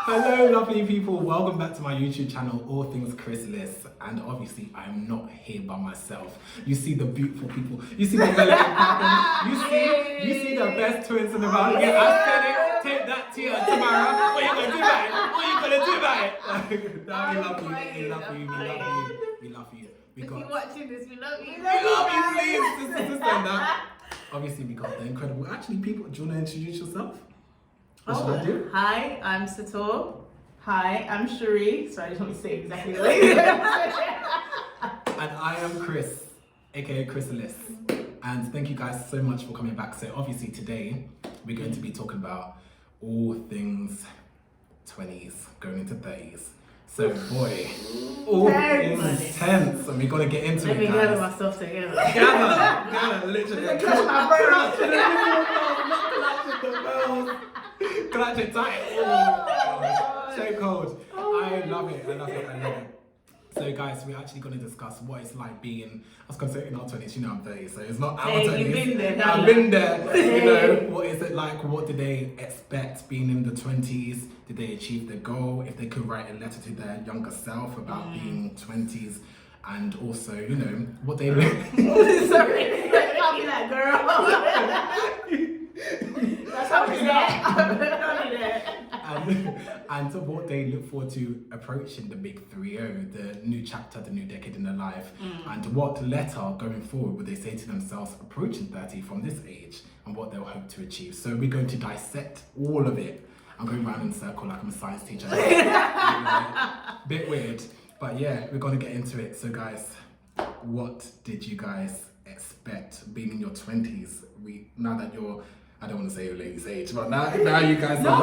Hello lovely people, welcome back to my YouTube channel, Allthingschrisellis. And obviously I'm not here by myself. You see the beautiful people, you see the melody pattern, you see the best twins in the world. Yeah, I said it, take that to your tomorrow. What you gonna do about it? What you gonna do about it? No, we love you, we love you. We If got, you're watching this, we love you. we love you, please. This and that. Obviously we got the incredible, actually people, do you wanna introduce yourself? What should I do? Hi, I'm Sator. Hi, I'm Cherie. So I just want to say exactly the way. And I am Chris, aka Chrysalis. And thank you guys so much for coming back. So obviously today we're going to be talking about all things 20s going into 30s. So boy, all things tense, and we're gonna get into Let it, me guys. gather myself together. Gather, literally. Clutch my brain up. Clutch it tight. Oh, so cold. I love it. So guys, we're actually going to discuss what it's like being, I was going to say in our 20s, you know I'm 30, so it's not our 20s. You've been there. I've been there. You know, what is it like? What did they expect being in the 20s? Did they achieve their goal? If they could write a letter to their younger self about being 20s, and also, you know, what they look. Sorry, I'll be that girl. That's how we and to what they look forward to approaching the big 3-0, the new chapter, the new decade in their life, and what letter going forward would they say to themselves approaching 30 from this age, and what they'll hope to achieve. So we're going to dissect all of it. I'm going round in a circle like I'm a science teacher. Bit weird, but yeah, we're going to get into it. So guys, what did you guys expect being in your 20s? Now that you're, I don't want to say your lady's age, but now you guys No, are.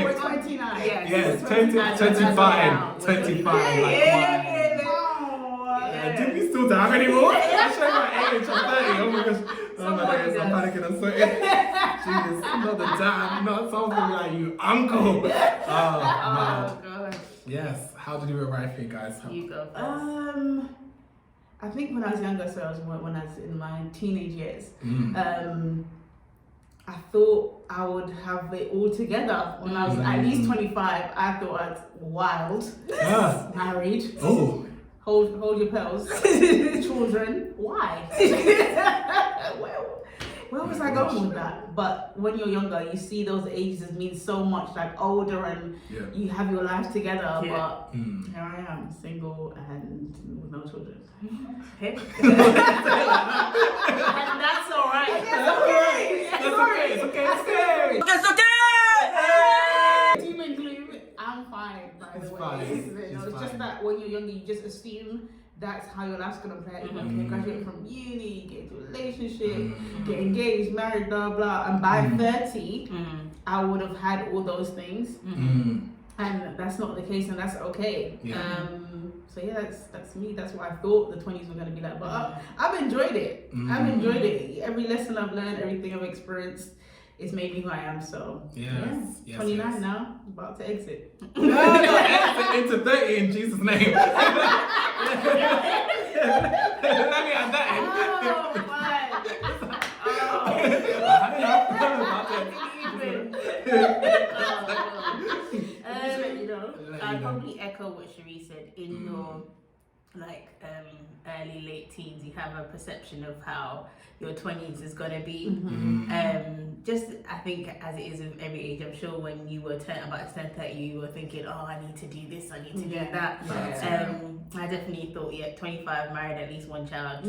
we're 29. Yes, 25. Do we still have anymore? I'm showing my age, I'm 30. Oh my gosh. Oh my goodness, I'm panicking, I'm sweating. Jesus, not the dad, not something like you, uncle. Oh, mad. God. Yes, how did you arrive here, guys? You go first. I think when I was younger, so when I was in my teenage years, I thought I would have it all together. When I was at least 25, I thought I was wild, married. Oh. Hold your pearls. Children. Why? Where was I going with that? But when you're younger, you see those ages mean so much, like older and you have your life together. But here I am, single and with no children. And that's alright. It's okay. Doom and gloom, I'm fine, by the way. It's just that when you're younger, you just assume that's how your life's gonna play. You're gonna graduate from uni, get into a relationship, get engaged, married, blah blah. And by 30, I would have had all those things. And that's not the case, and that's okay. So yeah, that's me. That's what I thought the 20s were gonna be like. But I've enjoyed it. I've enjoyed it. Every lesson I've learned, everything I've experienced, it's made me who I am. So yes, 29 now, about to exit. No, exit into 30 in Jesus' name. Let me have that in. I'd probably echo what Cherie said. In your early late teens, you have a perception of how your 20s is gonna be. Just I think as it is with every age, I'm sure when you were about to turn 30, you were thinking, oh, I need to do this, I need to do that. I definitely thought, 25, married, at least one child.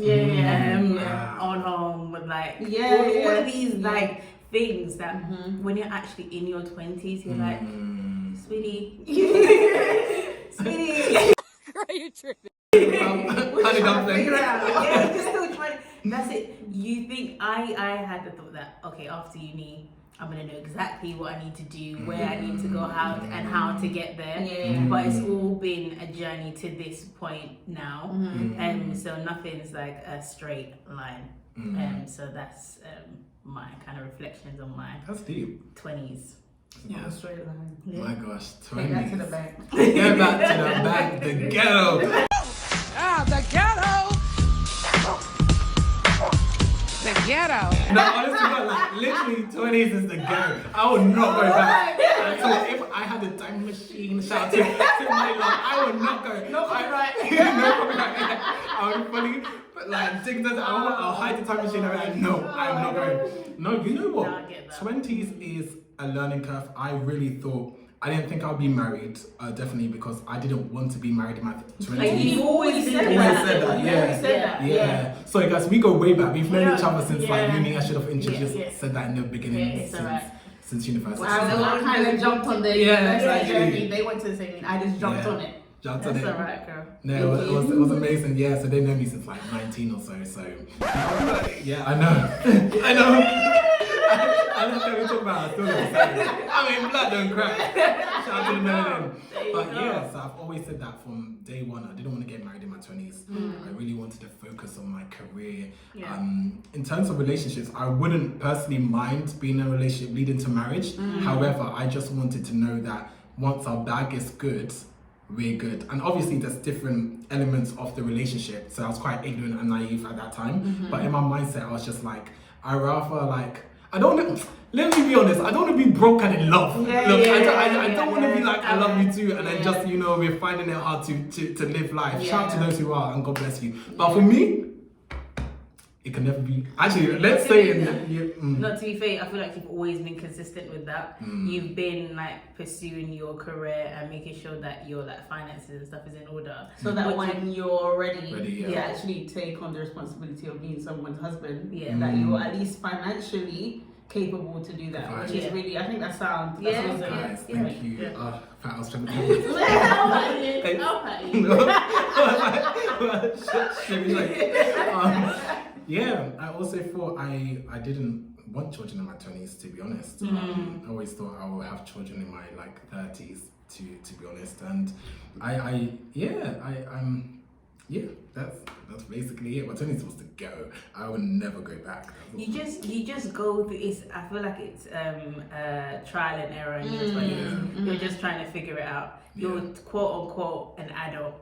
On home with all of these things that when you're actually in your 20s, you're like, sweetie, Are you tripping? That's it. You think I had the thought that after uni I'm gonna know exactly what I need to do, where I need to go, how to get there. But it's all been a journey to this point now, so nothing's like a straight line. So that's my kind of reflections on my That's deep. 20s. Yeah, straight line. My gosh, 20s. Take that to the bank. Get back to the back, the ghetto. Ah, the ghetto! The Ghetto. No, honestly, but like literally 20s is the go. I would not go back. So if I had a time machine, shout to my love, I would not go. No copyright. No copyright. I would fully like dig that. I'll hide the time machine. No, I'm not going. No, you know what? No, I get that. 20s is a learning curve. I really thought. I didn't think I'd be married, definitely because I didn't want to be married in my 20s. You always said Always that. said that, You yeah. always said that. Yeah. So guys, we go way back. We've known each other since like Yeah. uni. I should have introduced Yeah. said that in the beginning. Yeah, it's alright. Since university. I kind of jumped on the journey. They went to the same thing. I just jumped on it. Jumped on That's it. alright, girl. No, it was amazing. Yeah, so they know me since like 19 or so. So yeah, I know. I know. I don't know what we talk about. I still don't say. I mean, blood don't cry. Shout out to the men. But yeah, so I've always said that from day one. I didn't want to get married in my 20s. I really wanted to focus on my career. Yeah. In terms of relationships, I wouldn't personally mind being in a relationship leading to marriage. However, I just wanted to know that once our bag is good, we're good. And obviously there's different elements of the relationship. So I was quite ignorant and naive at that time. But in my mindset, I was just like, I rather like, I don't want to, let me be honest, I don't want to be broke and in love. Look, I don't want to be like, I love you too, and then just, you know, we're finding it hard to live life. Shout out to those who are, and God bless you. But for me, it can never be. Actually, let's say it. Not to be fair, I feel like you've always been consistent with that. You've been like pursuing your career and making sure that your like finances and stuff is in order. So that when you're ready yeah. to actually take on the responsibility of being someone's husband, Yeah. that you're at least financially capable to do that, Right. which is really, I think that's sound. That's Yeah. awesome. Guys, Yeah. thank you. Yeah. I was trying to I'll pat you. Yeah, I also thought I didn't want children in my 20s, to be honest. I always thought I would have children in my like 30s, to be honest. And that's basically it. My 20s was to go. I would never go back. You just go through. I feel like it's trial and error in your 20s. You're just trying to figure it out. You're quote unquote an adult,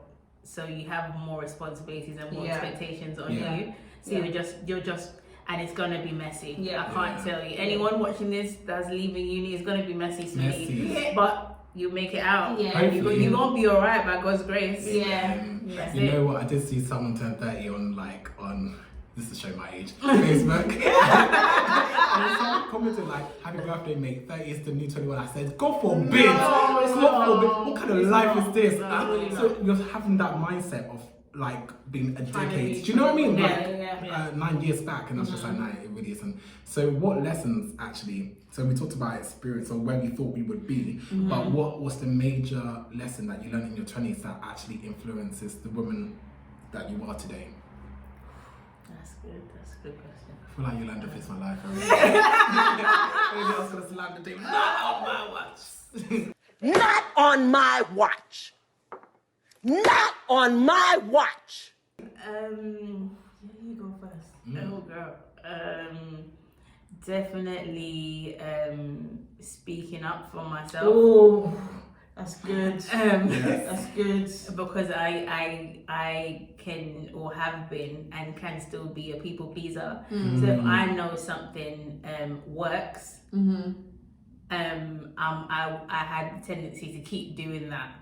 so you have more responsibilities and more expectations on you. So you're just, and it's gonna be messy. I can't tell you. Anyone watching this that's leaving uni, it's gonna be messy, sweetie. But you make it out. You're gonna be alright by God's grace. That's You it. know what? I did see someone turn 30 on this is showing my age, Facebook. And someone commented like, "Happy birthday, mate! 30 is the new 21." I said, "God forbid! God forbid! What kind of life is this?" So you're having that mindset of like being a decade. Do you know what I mean? Like 9 years back, and I was just like, "Nah, it really isn't." So what lessons actually? So we talked about experience or where we thought we would be, but what was the major lesson that you learned in your 20s that actually influences the woman that you are today? That's good. That's a good question. I feel like you learned to fix my life. Maybe I was gonna slam the table. Not on my watch. Not on my watch. Not on my watch. You go first. Oh girl. Definitely speaking up for myself. Oh, that's good. That's good. Because I can or have been and can still be a people pleaser. So if I know something works, I had the tendency to keep doing that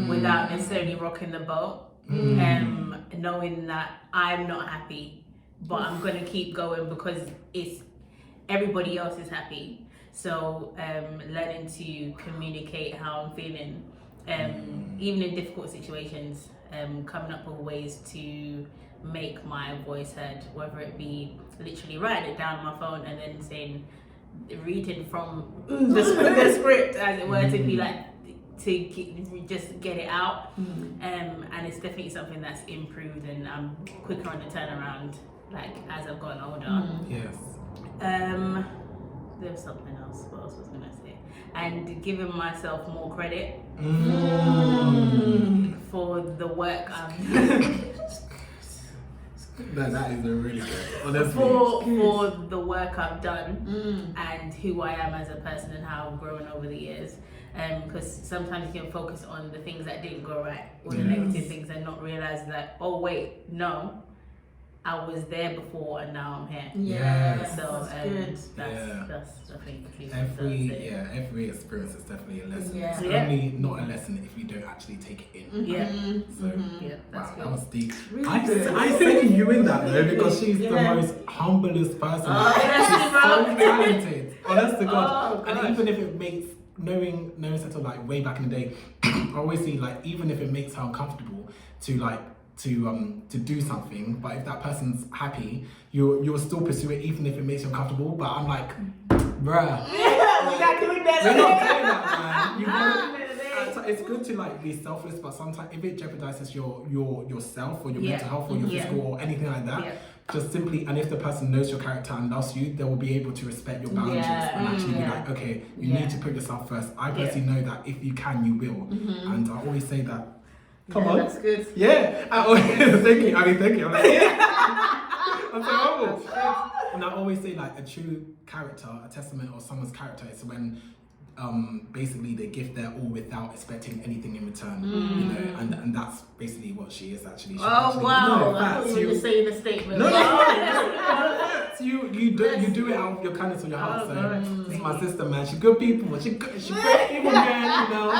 without necessarily rocking the boat. Knowing that I'm not happy, but I'm gonna keep going because it's everybody else is happy. So learning to communicate how I'm feeling, even in difficult situations, coming up with ways to make my voice heard, whether it be literally writing it down on my phone and then saying, reading from the script as it were, to be like, just get it out. And it's definitely something that's improved, and I'm quicker on the turnaround like as I've gotten older. Yes. There's something else. What else was I gonna say? And giving myself more credit for the work That is a really good. Honestly. for the work I've done and who I am as a person and how I've grown over the years. Because sometimes you can focus on the things that didn't go right or the negative things and not realize that, oh wait, no, I was there before and now I'm here. Yes. So that's good. That's I think every experience is definitely a lesson. Yeah. It's Yeah. only not a lesson if you don't actually take it in. Yeah. So Yeah, that's wow, good. that was deep. Really I good. think you in that though because she's the Yeah. most humblest person. yes, She's bro. so talented. Honest to God. Oh, And gosh. even if it makes knowing Settle like way back in the day, I always see like even if it makes her uncomfortable to do something, but if that person's happy, you'll still pursue it even if it makes you uncomfortable. But I'm like, bruh, We're not doing that. we're not doing that, man. You know, it's good to like be selfless, but sometimes if it jeopardizes yourself or your mental health or your physical or anything like that, just simply, and if the person knows your character and loves you, they will be able to respect your boundaries and actually be like, okay, you need to put yourself first. I personally know that if you can, you will, and I always say that. Come on, That's good. yeah. I always, thank you. I'm like, yeah. I'm so humble. And I always say like a true character, a testament of someone's character is when basically they give their all without expecting anything in return. You know, and that's basically what she is actually. She actually, wow! No, I thought you were just saying a statement. no. You do it out of your kindness of your heart. So this is my sister, man. She's good people. She's great people, man. You know,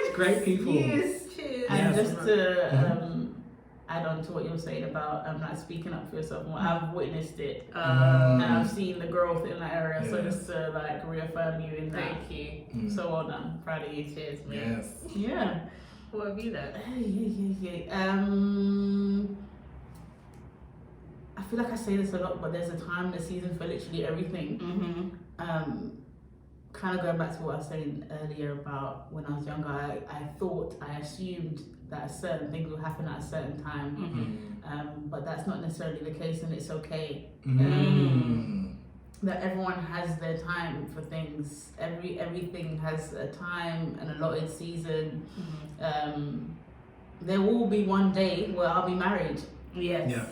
she's great people. Yes. Cheers. Yeah. And just to add on to what you're saying about like speaking up for yourself, I've witnessed it and I've seen the growth in that area. So just to like reaffirm you in that. Thank you. So well done. Proud of you. Cheers, man. Yes. Yeah. What have you done? I feel like I say this a lot, but there's a time, a season for literally everything. Kind of going back to what I was saying earlier about when I was younger, I assumed that certain things would happen at a certain time, but that's not necessarily the case, and it's okay. That everyone has their time for things. Everything has a time, an allotted season. There will be one day where I'll be married. Yes. Yeah.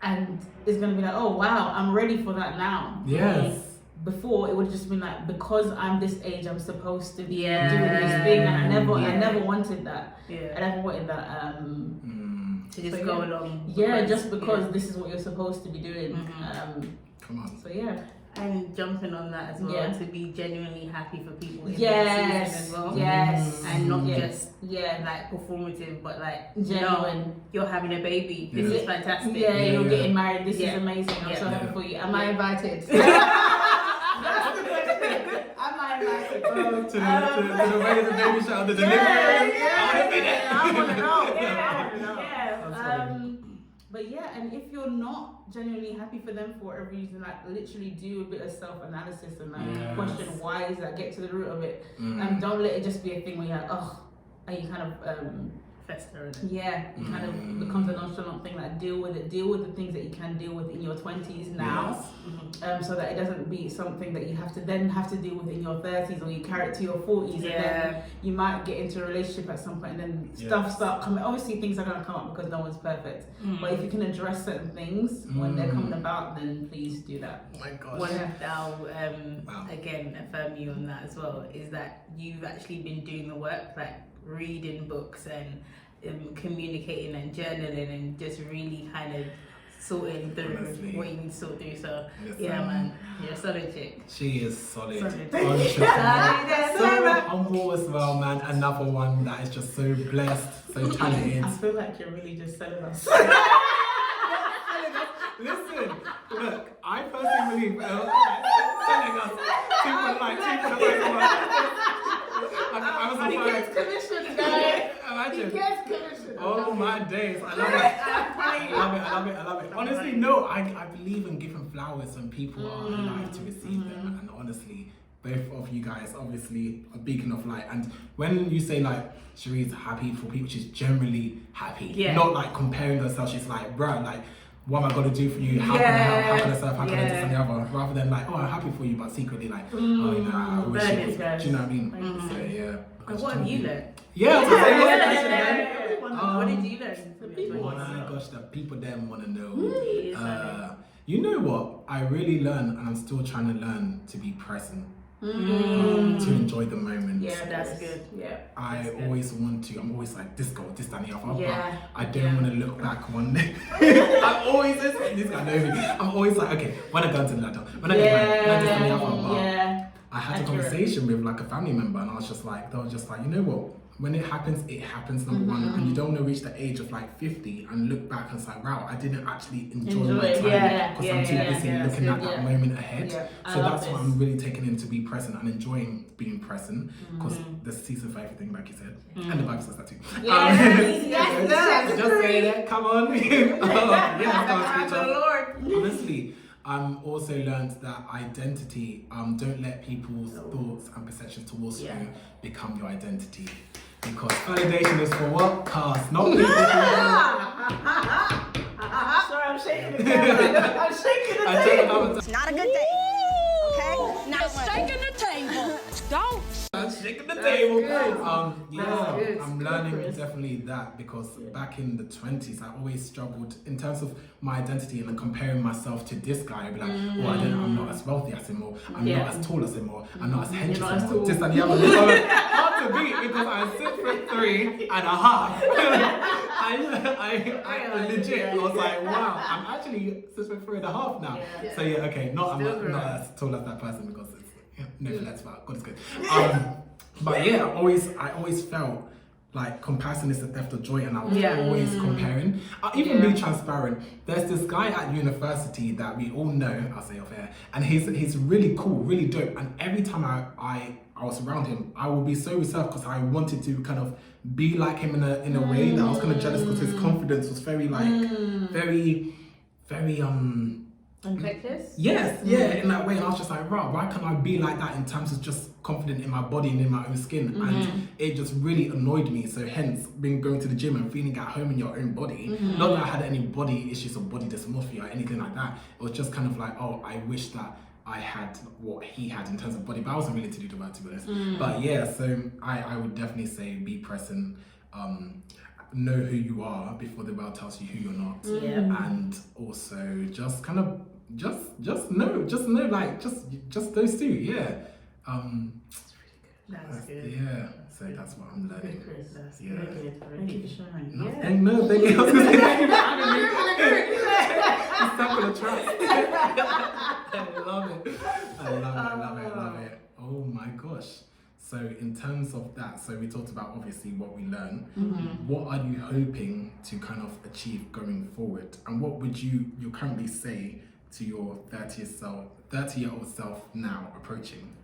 And it's gonna be like, oh wow, I'm ready for that now. Yes. Before it would just been like, because I'm this age, I'm supposed to be Yeah. doing this thing, and I Yeah. never wanted that. Yeah. I never wanted that. To just So, go yeah. along. Yeah, just because this is what you're supposed to be doing. Come on. So yeah. And jumping on that as well, Yeah. to be genuinely happy for people in Yes. their season as well. Yes. And not Yeah. just like performative, but like Genuine. no, you're having a baby. This is fantastic. Yeah, you're Yeah. getting married. This Yeah. is amazing. I'm so happy Yeah. for you. Am I invited? That's the question. Am I invited? To the way the baby shower, the delivery. I want to know. Yeah. But yeah, and if you're not genuinely happy for them for whatever reason, like literally do a bit of self-analysis and like question why is that, get to the root of it, and don't let it just be a thing where you're like, oh, and you kind of Fester. it kind of becomes a nonchalant thing. Like deal with the things that you can deal with in your 20s now, so that it doesn't be something that you have to deal with in your 30s, or you carry it to your 40s, and then you might get into a relationship at some point, and then stuff start coming. Obviously things are going to come up because no one's perfect, but if you can address certain things when they're coming about, then please do that. Oh my gosh. One I'll again affirm you on that as well is that you've actually been doing the work, like reading books and communicating and journaling and just really kind of sorting through what you need to sort through. So yeah, man, you're a solid chick. She is solid. Solid. So humble as well, man. Another one that is just so blessed, so talented. I feel like you're really just selling us. Listen, look, I personally believe selling us. I was He gets commission, guys. Imagine. He gets commission. Oh my days, I love it. I love it. Honestly, no, I believe in giving flowers when people are alive to receive them, and honestly, both of you guys obviously a beacon of light. And when you say like Cherie's happy for people, she's generally happy, not like comparing herself. She's like, bruh, like, what am I gonna do for you? How can I help? How can I serve? How can I do something other? Rather than like, oh, I'm happy for you, but secretly like, oh, you know, I wish you was. Do you know what I mean? So yeah. And what have you learned? What did you learn? Oh my gosh, the people them want to know. You know what? I really learned, and I'm still trying to learn to be present. to enjoy the moment. Yeah, that's good. Yeah. I'm always like, this girl, this, that, and the other. Yeah. But I don't want to look back one day. I'm always, this guy knows me. I'm always like, okay, when I go to the ladder, when I get married, when I this, and the other. But I had a conversation with like a family member, and I was just like, they were just like, you know what? When it happens, number one, and you don't want to reach the age of like 50 and look back and say, wow, I didn't actually enjoy my time because I'm too busy looking at that moment ahead. So that's what I'm really taking in, to be present and enjoying being present, because the season for everything, like you said, and the Bible says that too. Just say that, come on. Honestly, also learned that identity, don't let people's thoughts and perceptions towards you become your identity. Because validation is for what? Cast, not people. Sorry, I'm shaking the camera. I'm shaking the table. It's not a good day. Okay? Now shaking the table. Don't. I'm shaking the table. Good. I'm learning definitely that, because back in the 20s, I always struggled in terms of my identity and then comparing myself to this guy. I'd be like, I'm not as wealthy as him, or I'm not as tall as him, or I'm not as hench as him, or this and the other. Hard to beat, because I'm 6'3" and a half. I legit was like, wow, I'm actually 6'3" and a half now. So I'm not as tall as that person, because it's no offense, but God is good. But yeah, I always felt like comparison is the theft of joy, and I was always comparing. I'll even be transparent. There's this guy at university that we all know, I'll say off air, and he's really cool, really dope. And every time I was around him, I would be so reserved, because I wanted to kind of be like him in a way that I was kind of jealous, because his confidence was very very Infectious? Yes, in that way. And I was just like, wow, why can't I be like that in terms of just confident in my body and in my own skin? And it just really annoyed me. So hence, going to the gym and feeling at home in your own body. Not that I had any body issues or body dysmorphia or anything like that. It was just kind of like, oh, I wish that I had what he had in terms of body, but I wasn't willing to do the work, to be honest. But yeah, so I would definitely say be present. Know who you are before the world tells you who you're not. And also just kind of just know like just those two. That's good. Yeah, so that's what I'm learning. That's Thank you for sharing. No, thank you. I was gonna say thank you for having me. It's stuck on the track. I love it. Oh my gosh. So in terms of that, so we talked about obviously what we learn. What are you hoping to kind of achieve going forward? And what would you currently say to your 30-year-old self now approaching?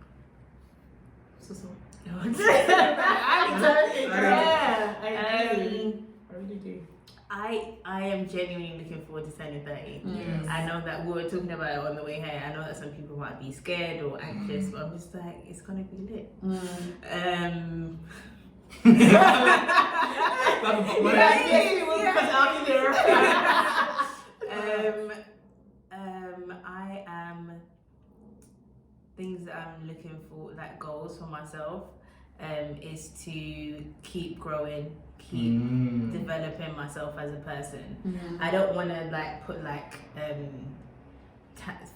I am genuinely looking forward to turning 30. I know that we were talking about it on the way here. I know that some people might be scared or anxious, but I'm just like, it's gonna be lit. I am things that I'm looking for, like goals for myself, is to keep growing, keep developing myself as a person. I don't want to like put like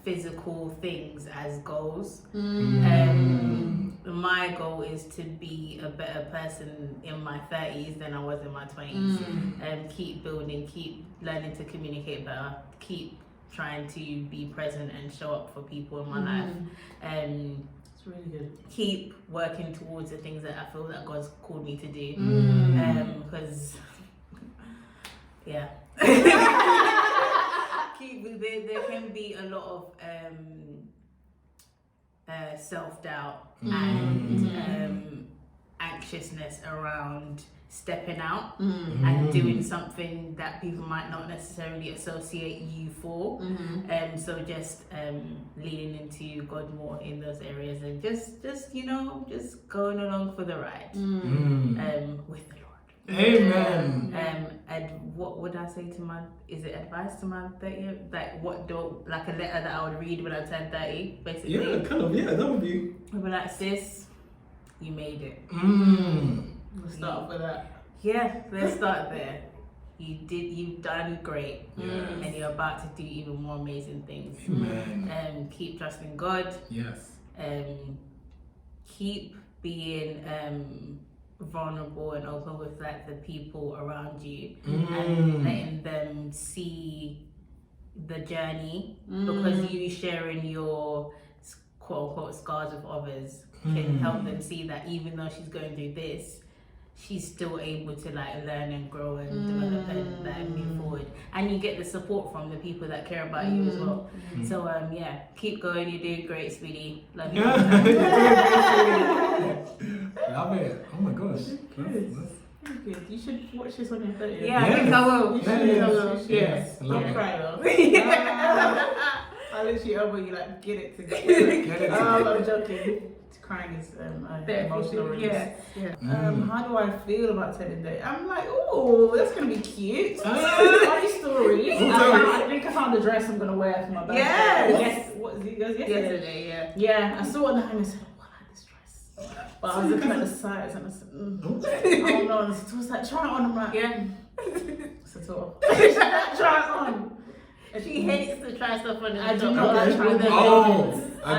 physical things as goals. My goal is to be a better person in my 30s than I was in my 20s. Keep building, keep learning to communicate better, keep trying to be present and show up for people in my life. It's really good. Keep working towards the things that I feel that God's called me to do. Because there can be a lot of self-doubt and anxiousness around stepping out and doing something that people might not necessarily associate you for. So just leaning into God more in those areas, and just going along for the ride with the Lord. Amen. And what would I say to is it advice to my 30? Like like a letter that I would read when I turn 30, basically? Yeah, kind of, that would be. I'd be like, sis, you made it. Let's start with that. Yeah, let's start there. You've done great. And you're about to do even more amazing things. Amen. Keep trusting God. Yes. keep being vulnerable and open with like the people around you and letting them see the journey, because you sharing your quote unquote scars with others can help them see that even though she's going through this, she's still able to like learn and grow and develop and like move forward, and you get the support from the people that care about you as well. So yeah, keep going, you're doing great, sweetie. Love you. Love it. Oh my gosh. Good. Good. You should watch this on your 30th. Yeah, I think I will. You should. Yes. I love Don't it. cry though. I'll literally over you like get it together. Get it I'm joking. Crying is emotional release. Yeah. How do I feel about telling that? I'm like, oh, that's gonna be cute. Funny story. I think I found the dress I'm gonna wear for my birthday. Yes. What is it? Yesterday. Yesterday, yeah. Yeah, I saw it on the hanger and said, oh, I like this dress. But I was looking at the size and I said, I don't know. And it was like, try it on. I'm like, Yeah. it's a tour. Try it on. She hates to try stuff on the I do not like trying to Okay. I'm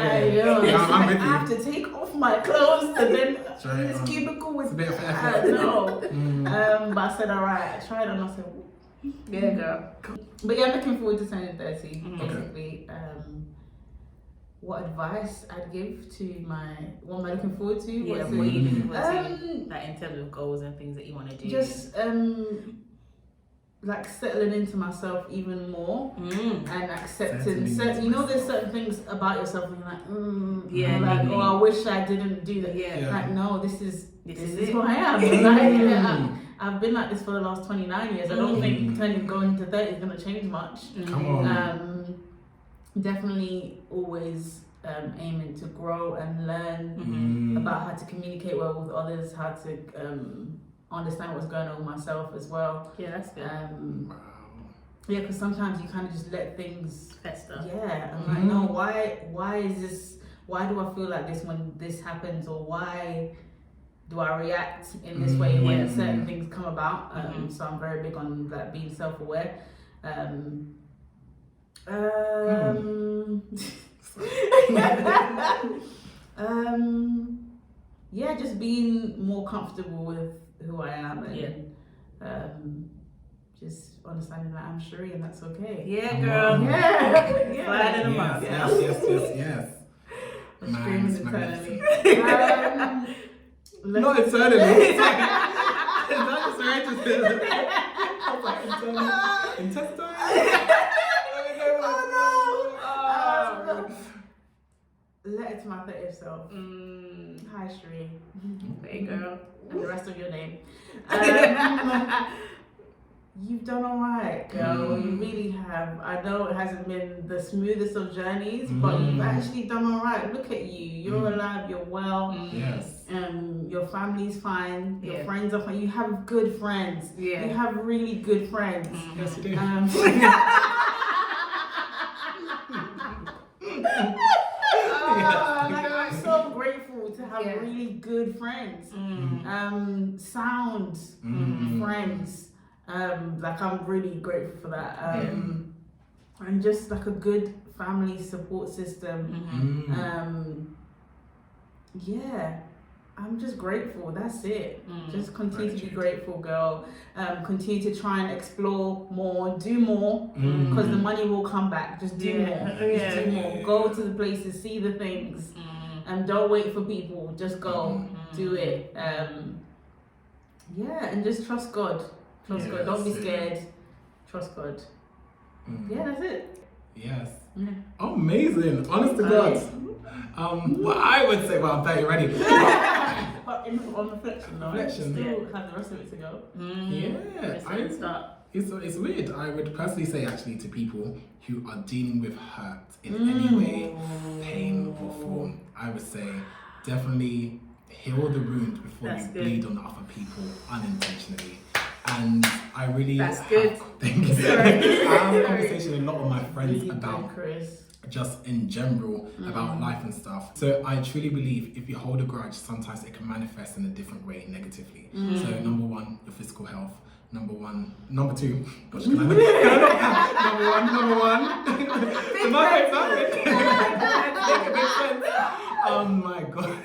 with I have you. to take off my clothes and then Try it this on. cubicle with It's a bit of I effort. don't know. But I said, alright, I tried and I said, Yeah, girl. but yeah, I'm looking forward to turning 30, Okay. basically. What advice I'd give to what am I looking forward to? Yeah, What's what are you it? looking forward to? Like in terms of goals and things that you want to do. Just like settling into myself even more and accepting certain, you know, there's certain things about yourself and you're like, Yeah, like, maybe. oh, I wish I didn't do that. Yeah. Like, no, this is it. who I am. Like, I've been like this for the last 29 years. I don't think going to 30 is going to change much. Come on. Definitely always aiming to grow and learn about how to communicate well with others, how to understand what's going on with myself as well. Yeah, that's good. Wow. Yeah, because sometimes you kind of just let things Fester. Yeah, I'm like, no, why is this? Why do I feel like this when this happens, or why do I react in this way when certain things come about? So I'm very big on like being self-aware. Yeah, just being more comfortable with who I am and just understanding that I'm Sheree and that's okay. Yeah, girl. Yeah. Slide in the mouth. Yes. Screaming Man, eternally. Not eternally. That's right. Intestine. Letter to my 30th self. Hi, Sheree. Hey, girl. And the rest of your name. You've done all right, girl. You really have. I know it hasn't been the smoothest of journeys, but you've actually done all right. Look at you. You're alive. You're well. Yes. Your family's fine. Your Yeah. friends are fine. You have good friends. Yeah. You have really good friends. Yes, you do. Like, I'm so grateful to have really good friends, sound friends. Like, I'm really grateful for that. And just like a good family support system. Yeah, I'm just grateful. That's it. Just continue to be grateful, girl. Continue to try and explore more, do more, because the money will come back. Just do more. Just do more. Go to the places, see the things, and don't wait for people. Just go, do it. Yeah, and just trust God. Trust God. Don't be scared. Trust God. Yeah, that's it. Yes. Yeah. Amazing. Honest to God. What I would say, well, I'm 30 already. But on reflection, though, Reflection, still have the rest of it to go. It's weird. I would personally say actually to people who are dealing with hurt in any way, pain or form, I would say definitely heal the wound before you bleed on other people unintentionally. And I really Thank you. I have a conversation with a lot of my friends about just in general about life and stuff. So I truly believe if you hold a grudge, sometimes it can manifest in a different way negatively. So number one, your physical health. Number two, gosh, can I number one. The market's up. Make a big sense. Oh my gosh.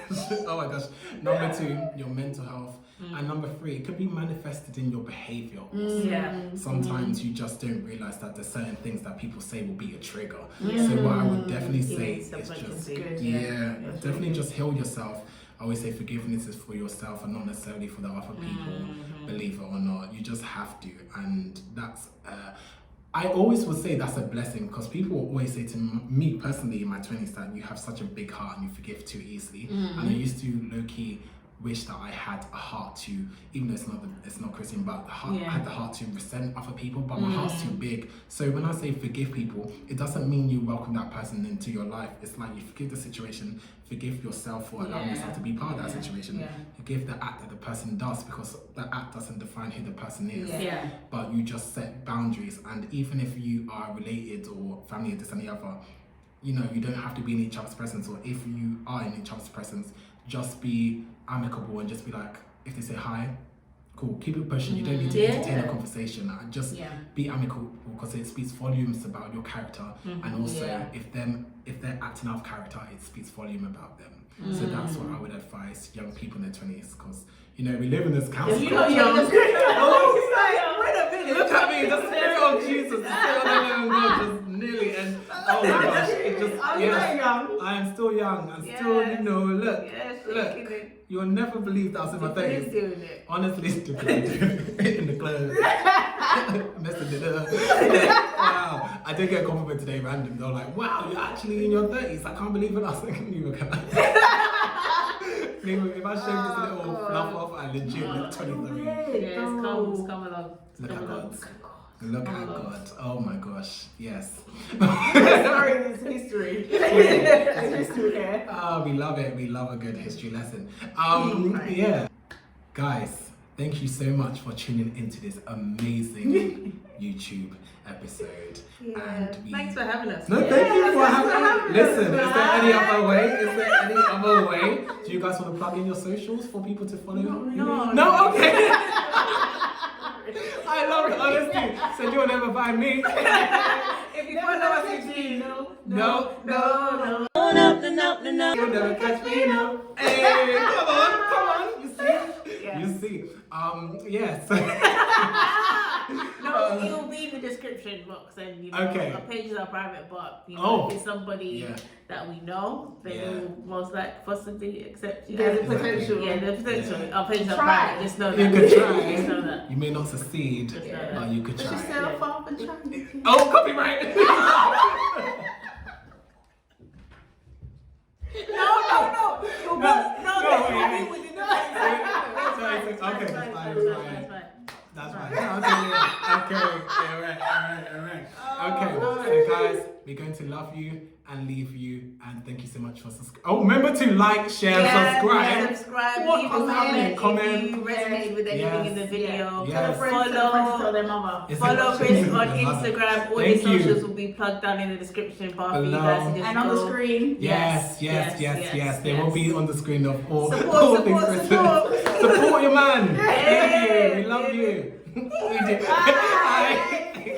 Oh my gosh. Number 2, your mental health. And number 3, it could be manifested in your behavior. Sometimes you just don't realize that there's certain things that people say will be a trigger. So what I would definitely say is just definitely just heal yourself. I always say forgiveness is for yourself and not necessarily for the other people, believe it or not. You just have to, and that's I always would say that's a blessing, because people will always say to me personally in my 20s that you have such a big heart and you forgive too easily. And I used to low-key wish that I had a heart to, even though it's not Christian, but I had the heart to resent other people, but my heart's too big. So when I say forgive people, it doesn't mean you welcome that person into your life. It's like you forgive the situation, forgive yourself for allowing yourself to be part of that situation. Forgive the act that the person does, because the act doesn't define who the person is. But you just set boundaries, and even if you are related or family or this and the other, you know, you don't have to be in each other's presence, or if you are in each other's presence, just be amicable and just be like, if they say hi, cool, keep it pushing. You don't need to entertain a conversation. Just be amicable, because it speaks volumes about your character, and also if they're acting out of character, it speaks volume about them. So that's what I would advise young people in their 20s, because you know we live in this council culture. Wait a minute, look at me, the spirit of Jesus, the spirit of the living God just nearly and oh my gosh, it just I am still young and still, you know, look, you'll never believe that I was in my 30s. Doing it. Honestly, in the club. Messing it up. Wow. I did get a compliment today random. They were like, wow, you're actually in your 30s. I can't believe it. I was like, neither can I. If I shave this little fluff off, I legit look 23. Come along. Look at God. Look at God. Oh my gosh. Yes. Sorry, it's history. It's history here. Oh, we love it. We love a good history lesson. Yeah. Guys, thank you so much for tuning into this amazing YouTube episode. And thanks for having us. No, thank you for having me. Listen, is there any other way? Do you guys want to plug in your socials for people to follow? No, okay. I love the honesty. So you'll never find me. If you follow us, you No. No. You'll never catch me, no. Hey, come on. You see? Yes. No, it will be in the description box, and you know, our pages are private, but you know, if it's somebody that we know, then we'll most likely possibly accept you. There's a potential. Yeah, there's potential. Our pages are private. Just know that. You could try. Just know that. You may not succeed, but you could try. Put yourself off and try. Oh, copyright! No. Okay, that's fine. That's right. Okay, so guys, we're going to love you and leave you, and thank you so much for subscribing. Oh, remember to like, share, subscribe. Leave a Comment. If you resonate with anything in the video. Follow Chris on Instagram. All his socials will be plugged down in the description bar for you guys to just and on the screen. Yes. They will be on the screen of all things. Support your man. Thank you. We love you. We do.